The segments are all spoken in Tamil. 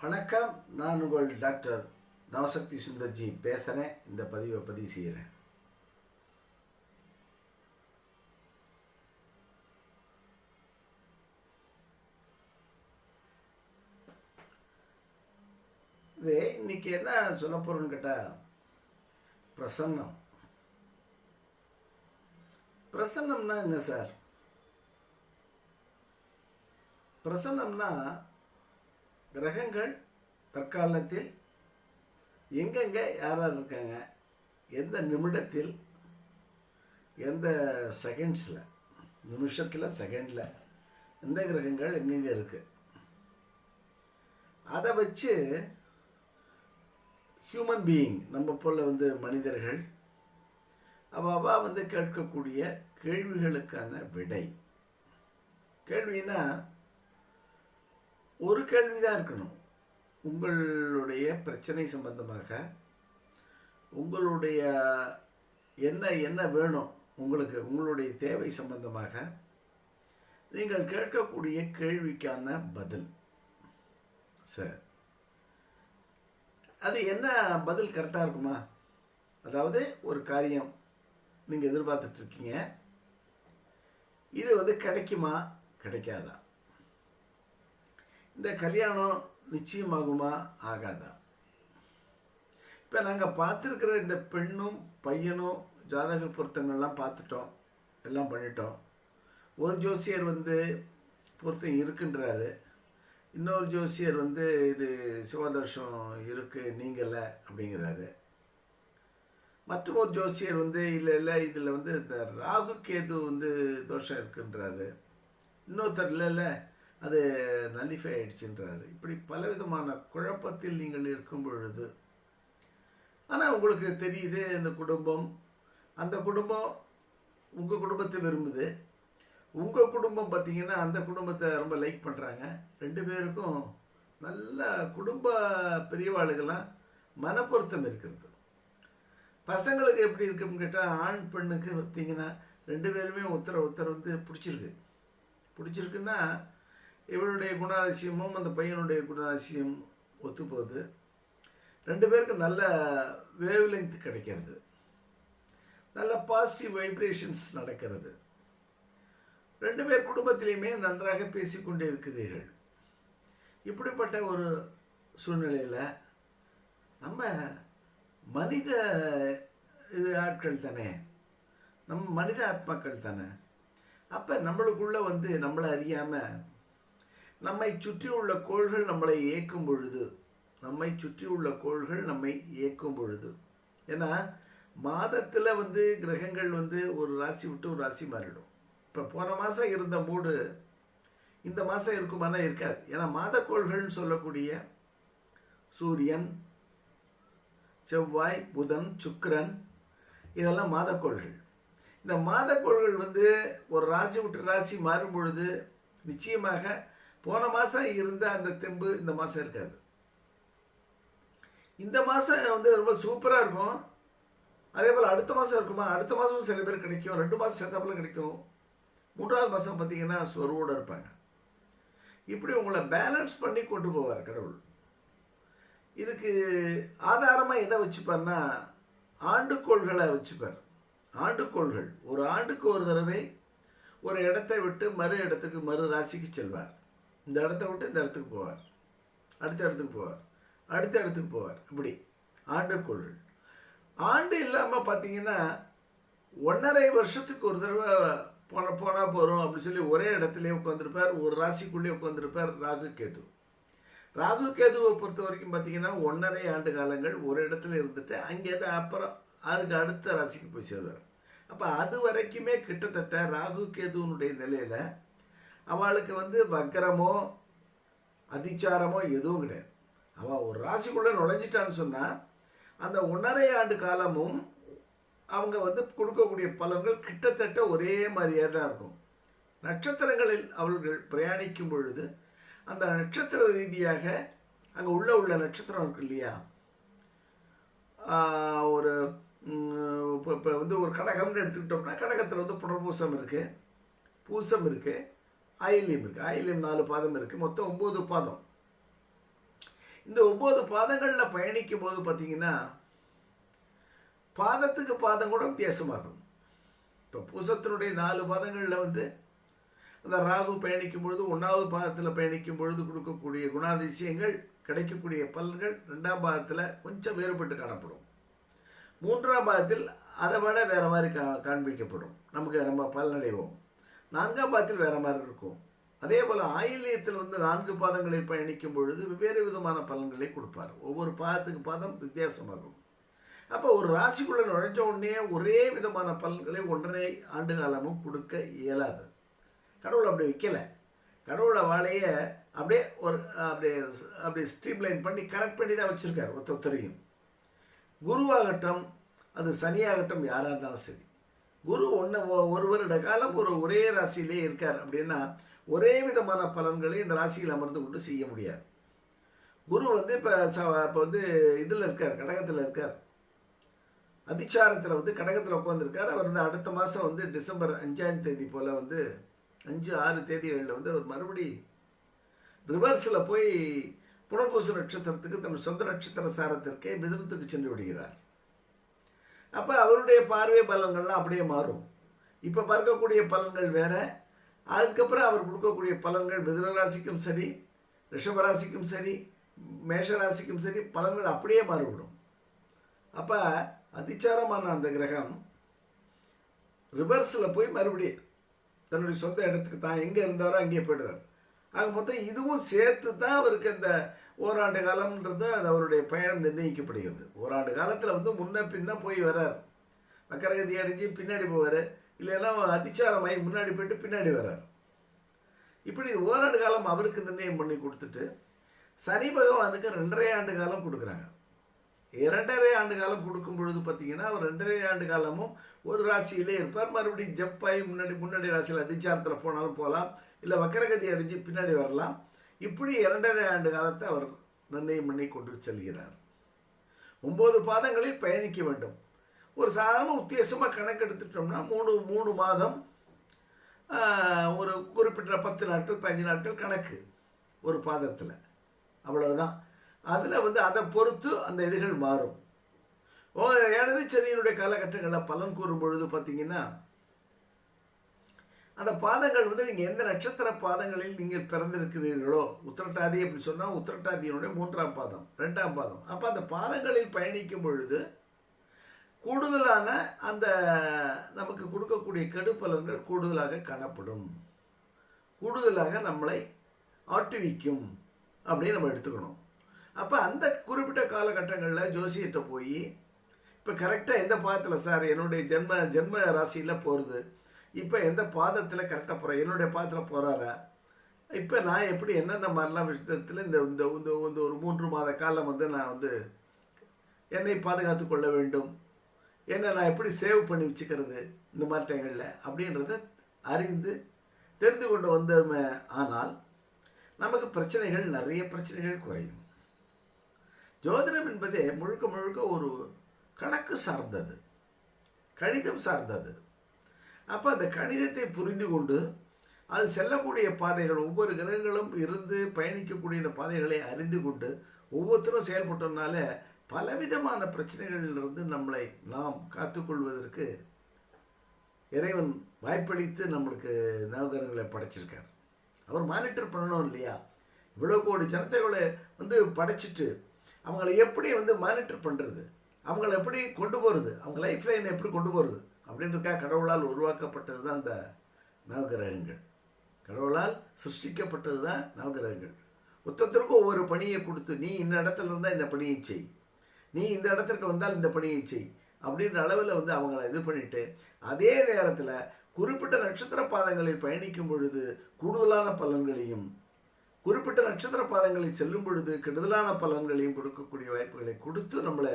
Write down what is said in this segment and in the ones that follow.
வணக்கம். நான் உங்கள் டாக்டர் நவசக்தி சுந்தர்ஜி பேசுகிறேன். இந்த பதிவு செய்கிறேன். இது இன்னைக்கு என்ன சொல்ல போகிறோன்னு கேட்டால், பிரசன்னம்னா என்ன சார்? பிரசன்னம்னா கிரகங்கள் தற்காலத்தில் எங்கெங்கே யார் இருக்காங்க, எந்த நிமிடத்தில், எந்த செகண்ட்ஸில், நிமிஷத்தில் செகண்டில் எந்த கிரகங்கள் எங்கெங்கே இருக்குது, அதை வச்சு ஹியூமன் பீயிங் நம்ம போல் மனிதர்கள் அவா கேட்கக்கூடிய கேள்விகளுக்கான விடை. கேள்வினா ஒரு கேள்வி தான் இருக்கணும். உங்களுடைய பிரச்சனை சம்பந்தமாக, உங்களுடைய என்ன வேணும், உங்களுடைய தேவை சம்பந்தமாக நீங்கள் கேட்கக்கூடிய கேள்விக்கான பதில். சார், அது என்ன பதில் கரெக்டாக இருக்குமா? அதாவது ஒரு காரியம் நீங்கள் எதிர்பார்த்துட்ருக்கீங்க, இது கிடைக்குமா கிடைக்காதா? இந்த கல்யாணம் நிச்சயமாகுமா ஆகாதா? இப்போ நாங்கள் பார்த்துருக்கிற இந்த பெண்ணும் பையனும் ஜாதக பொருத்தங்கள்லாம் பார்த்துட்டோம், எல்லாம் பண்ணிட்டோம். ஒரு ஜோசியர் பொருத்தம் இருக்குன்றாரு, இன்னொரு ஜோசியர் இது சிவதோஷம் இருக்குது நீங்கலை அப்படிங்கிறாரு. மற்றொரு ஜோசியர் இல்லை இதில் இந்த ராகு கேது தோஷம் இருக்குன்றாரு. இன்னொருத்தர் இல்லை அது நல்லிஃபை ஆயிடுச்சுன்றாரு. இப்படி பலவிதமான குழப்பத்தில் நீங்கள் இருக்கும் பொழுது, ஆனால் உங்களுக்கு தெரியுது இந்த குடும்பம், அந்த குடும்பம் உங்கள் குடும்பத்தை விரும்புது, உங்கள் குடும்பம் பார்த்தீங்கன்னா அந்த குடும்பத்தை ரொம்ப லைக் பண்ணுறாங்க. ரெண்டு பேருக்கும் நல்ல குடும்ப பெரியவாளுகள்லாம் மனப்பொருத்தம் இருக்கிறது. பசங்களுக்கு எப்படி இருக்குன்னு கேட்டால், ஆண் பெண்ணுக்கு பார்த்தீங்கன்னா ரெண்டு பேருமே ஒருத்தர் பிடிச்சிருக்குன்னா இவளுடைய குணாதிசயமும் அந்த பையனுடைய குணாதிசயம் ஒத்து போகுது. ரெண்டு பேருக்கு நல்ல வேவ் லெங்த் கிடைக்கிறது, நல்ல பாசிட்டிவ் வைப்ரேஷன்ஸ் நடக்கிறது. ரெண்டு பேர் குடும்பத்திலையுமே நன்றாக பேசிக்கொண்டே இருக்கிறீர்கள். இப்படிப்பட்ட ஒரு சூழ்நிலையில் நம்ம மனித ஆட்கள் தானே, நம்ம மனித ஆத்மாக்கள் தானே. அப்போ நம்மளுக்குள்ளே நம்மளை அறியாமல் நம்மை சுற்றி உள்ள கோள்கள் நம்மளை இயக்கும் பொழுது, ஏன்னா மாதத்தில் கிரகங்கள் ஒரு ராசி விட்டு ஒரு ராசி மாறிடும். இப்போ போன மாதம் இருந்த மூடு இந்த மாதம் இருக்குமானா இருக்காது. ஏன்னா மாதக்கோள்கள்னு சொல்லக்கூடிய சூரியன், செவ்வாய், புதன், சுக்கிரன் இதெல்லாம் மாதக்கோள்கள். இந்த மாதக்கோள்கள் ஒரு ராசி விட்டு ராசி மாறும் பொழுது நிச்சயமாக போன மாதம் இருந்த அந்த தெம்பு இந்த மாதம் இருக்காது. இந்த மாதம் ரொம்ப சூப்பராக இருக்கும், அதே போல் அடுத்த மாதம் இருக்குமா, அடுத்த மாதமும் சில பேர் கிடைக்கும், 2 மாதம் சேர்த்தாப்புல கிடைக்கும், 3ஆவது மாதம் பார்த்தீங்கன்னா சொருவோடு இருப்பாங்க. இப்படி உங்களை பேலன்ஸ் பண்ணி கொண்டு போவார் கடவுள். இதுக்கு ஆதாரமாக எதை வச்சுப்பார்னா ஆண்டுக்கோள்களை வச்சுப்பார். ஆண்டுக்கோள்கள் ஒரு ஆண்டுக்கு ஒரு தடவை ஒரு இடத்தை விட்டு மறு ராசிக்கு செல்வார். இந்த இடத்த விட்டு இந்த இடத்துக்கு போவார், அடுத்த இடத்துக்கு போவார். இப்படி ஆண்டுக்கோள்கள். ஆண்டு இல்லாமல் பார்த்தீங்கன்னா 1.5 வருஷத்துக்கு ஒரு தடவை போனால் போகிறோம் அப்படின்னு சொல்லி ஒரே இடத்துலேயே உட்காந்துருப்பார், ஒரு ராசிக்குள்ளேயே உட்காந்துருப்பார் ராகு கேதுவை பொறுத்த வரைக்கும் பார்த்தீங்கன்னா 1.5 ஆண்டு காலங்கள் ஒரு இடத்துல இருந்துட்டு அங்கேருந்து அப்புறம் அதுக்கு அடுத்த ராசிக்கு போய் சேருவார். அப்போ அது வரைக்குமே கிட்டத்தட்ட ராகு கேதுவனுடைய நிலையில் அவளுக்கு வக்கரமோ அதிச்சாரமோ எதுவும் கிடையாது. அவள் ஒரு ராசிக்குள்ளே நுழைஞ்சிட்டான்னு சொன்னால் அந்த 1.5 ஆண்டு காலமும் அவங்க கொடுக்கக்கூடிய பலன்கள் கிட்டத்தட்ட ஒரே மாதிரியாக தான் இருக்கும். நட்சத்திரங்களில் அவர்கள் பிரயாணிக்கும் பொழுது அந்த நட்சத்திர ரீதியாக அங்கே உள்ள நட்சத்திரம் இருக்கு இல்லையா, ஒரு இப்போ ஒரு கடகம்னு எடுத்துக்கிட்டோம்னா கடகத்தில் புனர்பூசம் இருக்குது, பூசம் இருக்குது, ஆயில்யம் இருக்குது. ஆயில்யம் 4 பாதம் இருக்குது, மொத்தம் 9 பாதம். இந்த 9 பாதங்களில் பயணிக்கும் போது பார்த்தீங்கன்னா பாதத்துக்கு பாதம் கூட வித்தியாசமாகும். இப்போ பூசத்தினுடைய 4 பாதங்களில் வந்து அந்த ராகு பயணிக்கும் பொழுது 1வது பாதத்தில் பயணிக்கும் பொழுது கொடுக்கக்கூடிய குணாதிசயங்கள், கிடைக்கக்கூடிய பலன்கள் 2ஆம் பாதத்தில் கொஞ்சம் வேறுபட்டு காணப்படும். 3ஆம் பாதத்தில் அதை விட வேறு மாதிரி காண்பிக்கப்படும், நமக்கு நம்ம பலனடைவோம். 4ஆம் பாதத்தில் வேறு மாதிரி இருக்கும். அதே போல் ஆயில்யத்தில் வந்து 4 பாதங்களில் பயணிக்கும் பொழுது வெவ்வேறு விதமான பலன்களை கொடுப்பார். ஒவ்வொரு பாதத்துக்கு பாதம் வித்தியாசமாகும். அப்போ ஒரு ராசிக்குள்ளே நுழைஞ்ச உடனே ஒரே விதமான பலன்களை 1.5 ஆண்டு காலமும் கொடுக்க இயலாது. கடவுள் அப்படி வைக்கலை. கடவுளை வாழையை அப்படியே அப்படியே ஸ்ட்ரீம்லைன் பண்ணி கரெக்ட் பண்ணி தான் வச்சுருக்கார் ஒருத்தரையும். குருவாகட்டும், அது சனியாகட்டும், யாராக இருந்தாலும் சரி, குரு ஒரு வருட காலம் ஒரே ராசியிலே இருக்கார் அப்படின்னா ஒரே விதமான பலன்களை இந்த ராசியில் அமர்ந்து கொண்டு செய்ய முடியாது. குரு வந்து இப்போ வந்து இதில் இருக்கார், கடகத்தில் இருக்கார், அதிச்சாரத்தில் வந்து கடகத்தில் உட்காந்துருக்கார். அவர் வந்து அடுத்த மாதம் வந்து டிசம்பர் 5ஆம் தேதி போல் வந்து 5-6 தேதிகளில் வந்து அவர் மறுபடி ரிவர்ஸில் போய் புனர்பூச நட்சத்திரத்துக்கு தன் சொந்த நட்சத்திர சாரத்திற்கே மிதுனத்துக்கு சென்று விடுகிறார். அப்போ அவருடைய பார்வை பலன்கள்லாம் அப்படியே மாறும். இப்போ பார்க்கக்கூடிய பலன்கள் வேற, அதுக்கப்புறம் அவர் கொடுக்கக்கூடிய பலன்கள் மிதுன ராசிக்கும் சரி, ரிஷபராசிக்கும் சரி, மேஷராசிக்கும் சரி, பலன்கள் அப்படியே மாறுபடும். அப்போ அதிச்சாரமான அந்த கிரகம் ரிவர்ஸில் போய் மறுபடியும் தன்னுடைய சொந்த இடத்துக்கு தான் எங்கே இருந்தாரோ அங்கேயே போய்டுறார். ஆக மொத்தம் இதுவும் சேர்த்து தான் அவருக்கு அந்த ஓராண்டு காலம்ன்றது அது அவருடைய பயணம் நிர்ணயிக்கப்படுகிறது. ஓராண்டு காலத்தில் வந்து முன்ன பின்ன போய் வர்றார், வக்கரகதி அடைஞ்சு பின்னாடி போவார், இல்லைன்னா அதிச்சாரமாகி முன்னாடி போயிட்டு பின்னாடி வர்றார். இப்படி ஓராண்டு காலம் அவருக்கு நிர்ணயம் பண்ணி கொடுத்துட்டு சனி பகவானுக்கு 2.5 ஆண்டு காலம் கொடுக்குறாங்க. 2.5 ஆண்டு காலம் கொடுக்கும் பொழுது பார்த்தீங்கன்னா அவர் 2.5 ஆண்டு காலமும் ஒரு ராசியிலே இருப்பார். மறுபடியும் ஜப்பாய் முன்னாடி ராசியில் அதிச்சாரத்தில் போனாலும் போகலாம், இல்லை வக்கரகதி அடைஞ்சு பின்னாடி வரலாம். இப்படி 2.5 ஆண்டு காலத்தை அவர் நிர்ணயம் பண்ணி கொண்டு செல்கிறார். 9 பாதங்களில் பயணிக்க வேண்டும். ஒரு சாதாரண உத்தியாசமாக கணக்கெடுத்துட்டோம்னா 3 மாதம், ஒரு குறிப்பிட்ட 10 நாட்கள் 15 நாட்கள் கணக்கு ஒரு பாதத்தில், அவ்வளவுதான். அதில் வந்து அதை பொறுத்து அந்த இதுகள் மாறும். ஏழரை சனியினுடைய காலகட்டங்களில் பலன் கூறும் பொழுது பார்த்தீங்கன்னா அந்த பாதங்கள் வந்து நீங்கள் எந்த நட்சத்திர பாதங்களில் நீங்கள் பிறந்திருக்கிறீர்களோ, உத்திரட்டாதி அப்படி சொன்னால் உத்திரட்டாதியினுடைய 3ஆம் பாதம் 2ஆம் பாதம், அப்போ அந்த பாதங்களில் பயணிக்கும் பொழுது கூடுதலான அந்த நமக்கு கொடுக்கக்கூடிய கெடுபலன்கள் கூடுதலாக காணப்படும், கூடுதலாக நம்மளை ஆட்டுவிக்கும் அப்படின்னு நம்ம எடுத்துக்கணும். அப்போ அந்த குறிப்பிட்ட காலகட்டங்களில் ஜோசியத்தை போய் இப்போ கரெக்டாக எந்த பாதத்தில் சார் என்னுடைய ஜென்ம ராசியில் போகிறது, இப்போ எந்த பாதத்தில் கரெக்டாக போகிறேன், என்னுடைய பாதத்தில் போகிறாரா, இப்போ நான் எப்படி என்னென்ன மாதிரிலாம் விஷயத்தில் இந்த இந்த இந்த ஒரு 3 மாத காலம் வந்து நான் வந்து என்னை பாதுகாத்து கொள்ள வேண்டும், என்னை நான் எப்படி சேவ் பண்ணி வச்சுக்கிறது இந்த மாதிரி டைங்களில் அப்படின்றத அறிந்து தெரிந்து கொண்டு வந்தோமே ஆனால் நமக்கு பிரச்சனைகள், நிறைய பிரச்சனைகள் குறையும். ஜோதிடம் என்பதே முழுக்க முழுக்க ஒரு கணக்கு சார்ந்தது, கணிதம் சார்ந்தது. அப்போ அந்த கணிதத்தை புரிந்து கொண்டு அது செல்லக்கூடிய பாதைகள், ஒவ்வொரு கிரகங்களும் இருந்து பயணிக்கக்கூடிய இந்த பாதைகளை அறிந்து கொண்டு ஒவ்வொருத்தரும் செயல்பட்டோம்னால பலவிதமான பிரச்சனைகளிலிருந்து நம்மளை நாம் காத்துக்கொள்வதற்கு இறைவன் வாய்ப்பளித்து நம்மளுக்கு நவகிரகங்களை படைச்சிருக்கார். அவர் மானிட்டர் பண்ணணும் இல்லையா? இவ்வளோ கோடி ஜனத்தைகளை வந்து படைச்சிட்டு அவங்கள எப்படி வந்து மானிட்டர் பண்ணுறது, அவங்கள எப்படி கொண்டு போகிறது, அவங்க லைஃப் லைனை எப்படி கொண்டு போகிறது அப்படின்றதுக்காக கடவுளால் உருவாக்கப்பட்டது தான் இந்த நவகிரகங்கள். கடவுளால் சிருஷ்டிக்கப்பட்டது தான் நவகிரகங்கள். ஒருத்தருக்கும் ஒவ்வொரு பணியை கொடுத்து, நீ இந்த இடத்துல இருந்தால் இந்த பணியை செய், நீ இந்த இடத்துக்கு வந்தால் இந்த பணியை செய் அப்படின்ற அளவில் வந்து அவங்கள இது பண்ணிவிட்டு, அதே நேரத்தில் குறிப்பிட்ட நட்சத்திர பாதங்களில் பயணிக்கும் பொழுது கூடுதலான பலன்களையும், குறிப்பிட்ட நட்சத்திர பாதங்களில் செல்லும் பொழுது கெடுதலான பலன்களையும் கொடுக்கக்கூடிய வாய்ப்புகளை கொடுத்து நம்மளை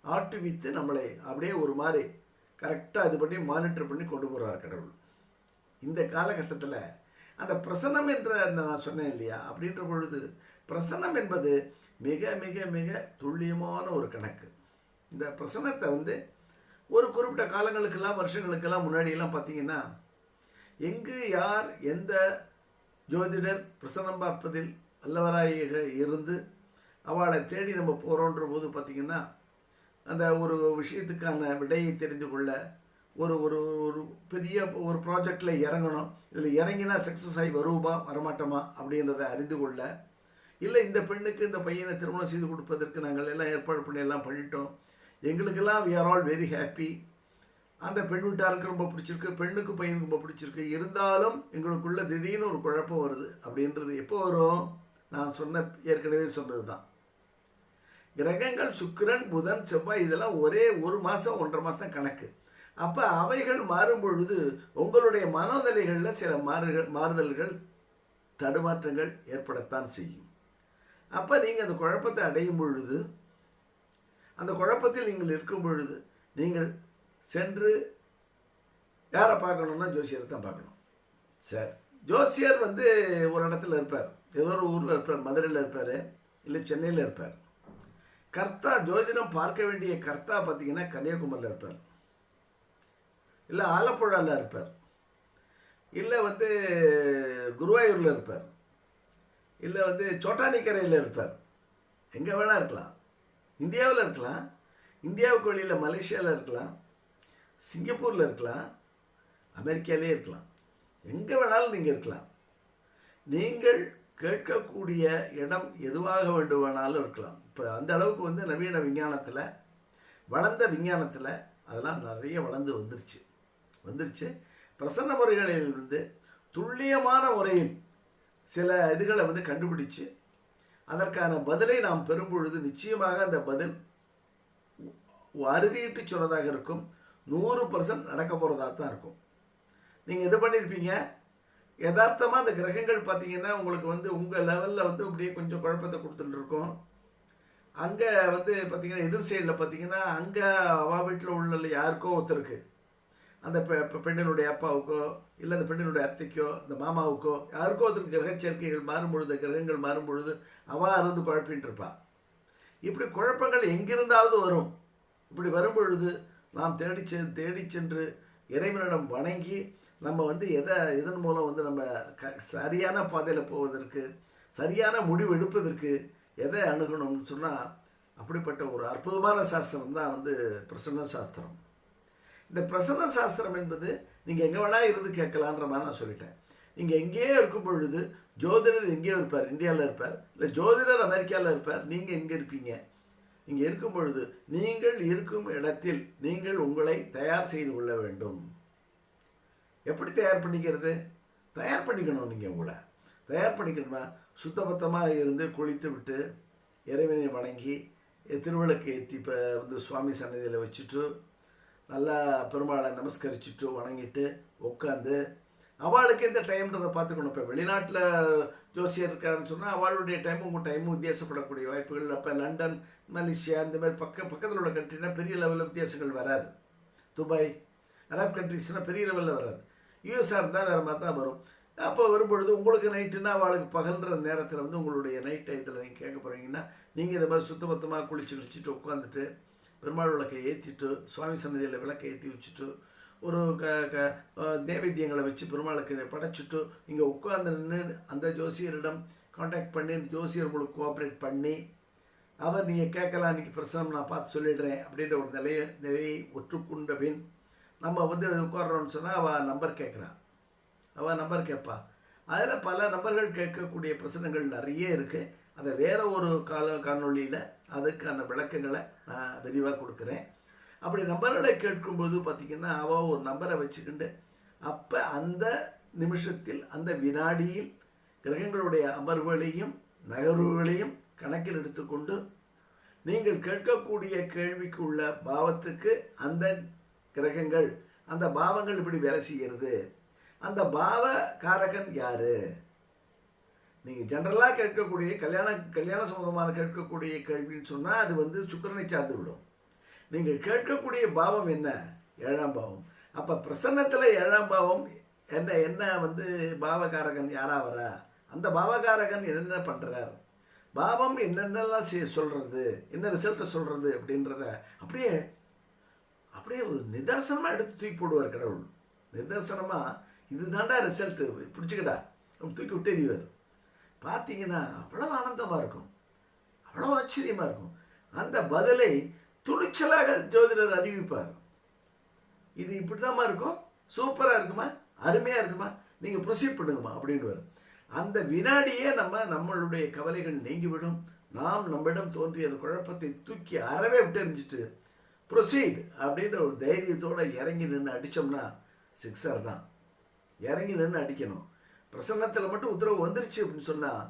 ஆட்டுவித்து நம்மளை அப்படியே ஒரு மாதிரி கரெக்டாக இது பண்ணி மானிட்டர் பண்ணி கொண்டு போகிறார் கடவுள். இந்த காலகட்டத்தில் அந்த பிரசன்னம் என்ற அந்த நான் சொன்னேன் இல்லையா, அப்படின்ற பொழுது பிரசன்னம் என்பது மிக மிக மிக துல்லியமான ஒரு கணக்கு. இந்த பிரசன்னத்தை வந்து ஒரு குறிப்பிட்ட காலங்களுக்கெல்லாம் வருஷங்களுக்கெல்லாம் முன்னாடியெல்லாம் பார்த்தீங்கன்னா எங்கு யார் எந்த ஜோதிடர் பிரசன்னம் பார்ப்பதில் வல்லவராக இருந்து அவளை தேடி நம்ம போகிறோன்ற போது பார்த்திங்கன்னா அந்த ஒரு விஷயத்துக்கான விடையை தெரிந்து கொள்ள ஒரு ஒரு ஒரு பெரிய ஒரு ப்ராஜெக்டில் இறங்கணும். இதில் இறங்கினா சக்ஸஸ் ஆகி வருவோமா வரமாட்டோமா அப்படின்றத அறிந்து கொள்ள, இல்லை இந்த பெண்ணுக்கு இந்த பையனை திருமணம் செய்து கொடுப்பதற்கு நாங்கள் எல்லாம் ஏற்பாடு பண்ணி எல்லாம் பண்ணிட்டோம், எங்களுக்கெல்லாம் we are all very happy, அந்த பெண் வீட்டாருக்கு ரொம்ப பிடிச்சிருக்கு, பெண்ணுக்கு பையனுக்கு ரொம்ப பிடிச்சிருக்கு, இருந்தாலும் எங்களுக்குள்ள திடீர்னு ஒரு குழப்பம் வருது அப்படின்றது எப்போ வரும்? நான் ஏற்கனவே சொன்னது தான். கிரகங்கள் சுக்கிரன் புதன் செவ்வாய் இதெல்லாம் ஒரே ஒரு மாதம் 1.5 மாதம் தான் கணக்கு. அப்போ அவைகள் மாறும் பொழுது உங்களுடைய மனோநிலைகளில் சில மாறுதல்கள் தடுமாற்றங்கள் ஏற்படத்தான் செய்யும். அப்போ நீங்கள் அந்த குழப்பத்தை அடையும் பொழுது, அந்த குழப்பத்தில் நீங்கள் இருக்கும் பொழுது நீங்கள் சென்று யாரை பார்க்கணுன்னா ஜோசியரை தான் பார்க்கணும். சார் ஜோசியர் ஒரு இடத்துல இருப்பார், ஏதோ ஒரு ஊரில் இருப்பார், மதுரையில் இருப்பார், இல்லை சென்னையில் இருப்பார். கர்த்தா ஜோதிடம் பார்க்க வேண்டிய கர்த்தா பார்த்தீங்கன்னா கன்னியாகுமரியில் இருப்பார், இல்லை ஆலப்புழாவில் இருப்பார், இல்லை குருவாயூரில் இருப்பார், இல்லை சோட்டானிக்கரையில் இருப்பார். எங்கே வேணால் இருக்கலாம், இந்தியாவில் இருக்கலாம், இந்தியாவுக்கு வெளியில் மலேசியாவில் இருக்கலாம், சிங்கப்பூரில் இருக்கலாம், அமெரிக்காவிலே இருக்கலாம், எங்கே வேணாலும் நீங்கள் இருக்கலாம். நீங்கள் கேட்கக்கூடிய இடம் எதுவாக வேண்டுமானாலும் இருக்கலாம். இப்போ அந்த அளவுக்கு நவீன விஞ்ஞானத்தில், வளர்ந்த விஞ்ஞானத்தில் அதெல்லாம் நிறைய வளர்ந்து வந்துருச்சு. பிரசன்ன முறைகளில் துல்லியமான முறையில் சில இதுகளை கண்டுபிடிச்சு அதற்கான பதிலை நாம் பெறும் பொழுது நிச்சயமாக அந்த பதில் அறுதியிட்டு சொன்னதாக இருக்கும், 100% நடக்க போகிறதாக தான் இருக்கும். நீங்கள் இது பண்ணியிருப்பீங்க, யதார்த்தமாக அந்த கிரகங்கள் பார்த்தீங்கன்னா உங்களுக்கு உங்கள் லெவலில் அப்படியே கொஞ்சம் குழப்பத்தை கொடுத்துட்டு இருக்கோம். அங்கே பார்த்தீங்கன்னா எதிர் சைடில் பார்த்தீங்கன்னா அங்கே அவள் வீட்டில் உள்ள யாருக்கோ ஒருத்தருக்கு, அந்த பெண்ணினுடைய அப்பாவுக்கோ இல்லை அந்த பெண்ணினுடைய அத்தைக்கோ இந்த மாமாவுக்கோ யாருக்கோ ஒருத்தருக்கு கிரக சேர்க்கைகள் மாறும்பொழுது, கிரகங்கள் மாறும்பொழுது அவள் இருந்து குழப்பின்னு இருப்பாள். இப்படி குழப்பங்கள் எங்கிருந்தாவது வரும். இப்படி வரும்பொழுது நாம் தேடி சென்று இறைவனிடம் வணங்கி நம்ம இதன் மூலம் நம்ம சரியான பாதையில் போவதற்கு, சரியான முடிவு எடுப்பதற்கு எதை அணுகணும்னு சொன்னால் அப்படிப்பட்ட ஒரு அற்புதமான சாஸ்திரம் தான் பிரசன்ன சாஸ்திரம். இந்த பிரசன்ன சாஸ்திரம் என்பது நீங்கள் எங்கே வேணா இருந்து கேட்கலான்ற மாதிரி நான் சொல்லிட்டேன். நீங்கள் எங்கேயோ இருக்கும் பொழுது ஜோதிடர் எங்கேயோ இருப்பார், இந்தியாவில் இருப்பார், இல்லை ஜோதிடர் அமெரிக்காவில் இருப்பார், நீங்கள் எங்கே இருப்பீங்க? நீங்கள் இருக்கும் பொழுது நீங்கள் இருக்கும் இடத்தில் நீங்கள் உங்களை தயார் செய்து கொள்ள வேண்டும். எப்படி தயார் பண்ணிக்கிறது? தயார் பண்ணிக்கணும். நீங்கள் உங்களை தயார் பண்ணிக்கணுமா, சுத்தபத்தமாக இருந்து குளித்து விட்டு இறைவனை வணங்கி திருவிளக்கு ஏற்றி இப்போ சுவாமி சன்னதியில் வச்சுட்டு நல்லா பெருமாளை நமஸ்கரிச்சுட்டு வணங்கிட்டு உட்காந்து அவளுக்கு எந்த டைம்ன்றதை பார்த்துக்கணும். இப்போ வெளிநாட்டில் ஜோசியர் இருக்காருன்னு சொன்னால் அவளுடைய டைமும் உங்கள் டைமும் வித்தியாசப்படக்கூடிய வாய்ப்புகள். அப்போ லண்டன், மலேசியா இந்த மாதிரி பக்கத்தில் உள்ள கண்ட்ரினா பெரிய லெவலில் வித்தியாசங்கள் வராது. துபாய், அரப் கண்ட்ரிஸ்னால் பெரிய லெவலில் வராது. யூஎஸ்ஆர் இருந்தால் வேறு மாதிரி தான் வரும். அப்போ வரும்பொழுது உங்களுக்கு நைட்டுன்னா அவளுக்கு பகல்ன்ற நேரத்தில் உங்களுடைய நைட் டயத்தில் நீங்கள் கேட்க போகிறீங்கன்னா நீங்கள் இந்த மாதிரி சுத்தபத்தமாக குளிச்சுட்டு உட்காந்துட்டு பெருமாள் விளக்கை ஏற்றிட்டு சுவாமி சன்னதியில் விளக்கை ஏற்றி வச்சுட்டு ஒரு நைவேத்தியங்களை வச்சு பெருமாளுக்கு படைச்சிட்டு இங்கே உட்காந்து நின்று அந்த ஜோசியரிடம் காண்டாக்ட் பண்ணி அந்த ஜோசியர் உங்களுக்கு கோஆப்ரேட் பண்ணி அவர் நீங்கள் கேட்கலாம், இன்றைக்கி பிரசனம் நான் பார்த்து சொல்லிடுறேன் அப்படின்ற ஒரு நிலையை ஒற்றுக்கொண்ட பின் நம்ம உட்கார்றோம்னு சொன்னால் அவள் நம்பர் கேட்குறான், அவள் நம்பர் கேட்பா. அதில் பல நம்பர்கள் கேட்கக்கூடிய பிரச்சனைகள் நிறைய இருக்குது. அதை வேறு ஒரு காணொலியில் அதுக்கான விளக்கங்களை நான் விரிவாக கொடுக்குறேன். அப்படி நம்பர்களை கேட்கும்போது பார்த்திங்கன்னா அவள் ஒரு நம்பரை வச்சுக்கிண்டு அப்போ அந்த நிமிஷத்தில் அந்த வினாடியில் கிரகங்களுடைய அமர்வுகளையும் நகர்வுகளையும் கணக்கில் எடுத்துக்கொண்டு நீங்கள் கேட்கக்கூடிய கேள்விக்கு உள்ள பாவத்துக்கு அந்த கிரகங்கள் அந்த பாவங்கள் இப்படி வேலை செய்கிறது, அந்த பாவ காரகன் யாரு? நீங்கள் ஜென்ரலாக கேட்கக்கூடிய கல்யாண சம்பந்தமான கேட்கக்கூடிய கேள்வின்னு சொன்னால் அது சுக்கிரனை சார்ந்து விடும். நீங்கள் கேட்கக்கூடிய பாவம் என்ன? 7ஆம் பாவம். அப்போ பிரசன்னத்தில் 7ஆம் பாவம் என்ன பாவகாரகன் யாரா வரா, அந்த பாவகாரகன் என்னென்ன பண்ணுறார், பாவம் என்னென்னலாம் சொல்கிறது, என்ன ரிசல்ட்டை சொல்கிறது அப்படின்றத அப்படியே ஒரு நிதர்சனமாக எடுத்து தூக்கி போடுவார் கடவுள். நிதர்சனமாக இதுதாண்டா ரிசல்ட்டு, பிடிச்சிக்கடா தூக்கி விட்டு எறிவார். பார்த்தீங்கன்னா அவ்வளோ ஆனந்தமாக இருக்கும், அவ்வளோ ஆச்சரியமாக இருக்கும். அந்த பதிலை துணிச்சலாக ஜோதிடர் அறிவிப்பார். இது இப்படி தான்மா இருக்கும், சூப்பராக இருக்குமா, அருமையாக இருக்குமா, நீங்கள் ப்ரொசீட் பண்ணுங்கம்மா அப்படின்னு வரும். அந்த வினாடியே நம்மளுடைய கவலைகள் நீங்கிவிடும். நாம் நம்மிடம் தோன்றிய அந்த குழப்பத்தை தூக்கி அறவே விட்டு எறிஞ்சிட்டு ப்ரொசீட் அப்படின்ற ஒரு தைரியத்தோடு இறங்கி நின்று அடித்தோம்னா சிக்ஸர் தான். இறங்கி நின்று அடிக்கணும். பிரசன்னத்தில் மட்டும் உத்தரவு வந்துருச்சு அப்படின்னு சொன்னால்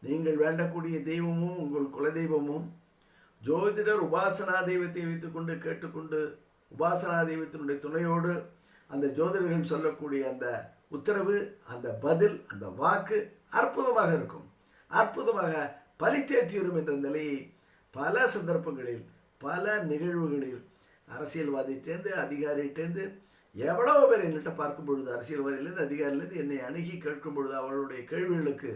நீங்கள் வேண்டக்கூடிய தெய்வமும் உங்கள் குலதெய்வமும் ஜோதிடர் உபாசனா தெய்வத்தை வைத்துக்கொண்டு கேட்டுக்கொண்டு உபாசனா தெய்வத்தினுடைய துணையோடு அந்த ஜோதிடர்கள் சொல்லக்கூடிய அந்த உத்தரவு, அந்த பதில், அந்த வாக்கு அற்புதமாக இருக்கும். அற்புதமாக பலித்தே தீரும் என்ற நிலையை பல சந்தர்ப்பங்களில் பல நிகழ்வுகளில் அரசியல்வாதிட்டேருந்து அதிகாரிகிட்டேருந்து எவ்வளோ பேர் என்னிட்ட பார்க்கும் பொழுது, அரசியல்வாதியிலேருந்து அதிகாரிலேருந்து என்னை அணுகி கேட்கும் பொழுது அவர்களுடைய கேள்விகளுக்கு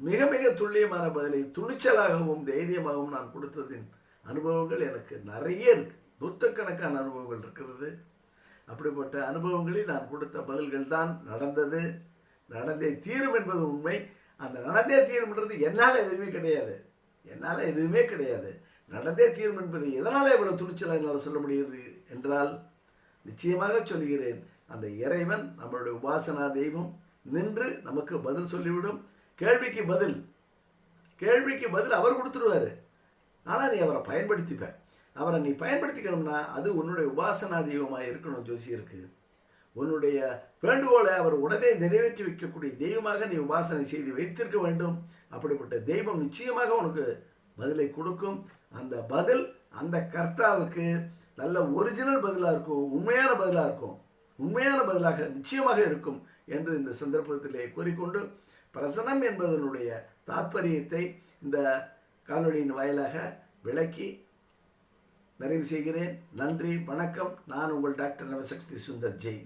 மிக மிக துல்லியமான பதிலை துணிச்சலாகவும் தைரியமாகவும் நான் கொடுத்ததின் அனுபவங்கள் எனக்கு நிறைய இருக்கு. நூற்றுக்கணக்கான அனுபவங்கள் இருக்கிறது. அப்படிப்பட்ட அனுபவங்களில் நான் கொடுத்த பதில்கள் தான் நடந்தது. நடந்தே தீரும் என்பது உண்மை. அந்த நடந்தே தீரும்ன்றது என்னால் எதுவுமே கிடையாது. நடந்தே தீரும் என்பது எதனால் இவ்வளவு துணிச்சலாக என்னால் சொல்ல முடிகிறது என்றால், நிச்சயமாக சொல்கிறேன், அந்த இறைவன் நம்மளுடைய உபாசனா தெய்வம் நின்று நமக்கு பதில் சொல்லிவிடும். கேள்விக்கு பதில் அவர் கொடுத்துருவாரு. ஆனால் நீ அவரை பயன்படுத்திப்ப. அவரை நீ பயன்படுத்திக்கணும்னா அது உன்னுடைய உபாசனா தெய்வமாக இருக்கணும். ஜோசியருக்கு உன்னுடைய வேண்டுகோளை அவர் உடனே நிறைவேற்றி வைக்கக்கூடிய தெய்வமாக நீ உபாசனை செய்து வைத்திருக்க வேண்டும். அப்படிப்பட்ட தெய்வம் நிச்சயமாக உனக்கு பதிலை கொடுக்கும். அந்த பதில் அந்த கர்த்தாவுக்கு நல்ல ஒரிஜினல் பதிலாக இருக்கும், உண்மையான பதிலாக நிச்சயமாக இருக்கும் என்று இந்த சந்தர்ப்பத்திலே கூறிக்கொண்டு பிரசனம் என்பதனுடைய தாற்பயத்தை இந்த காணொளியின் வாயிலாக விளக்கி நிறைவு செய்கிறேன். நன்றி, வணக்கம். நான் உங்கள் டாக்டர் நவசக்தி சுந்தர் ஜெய்.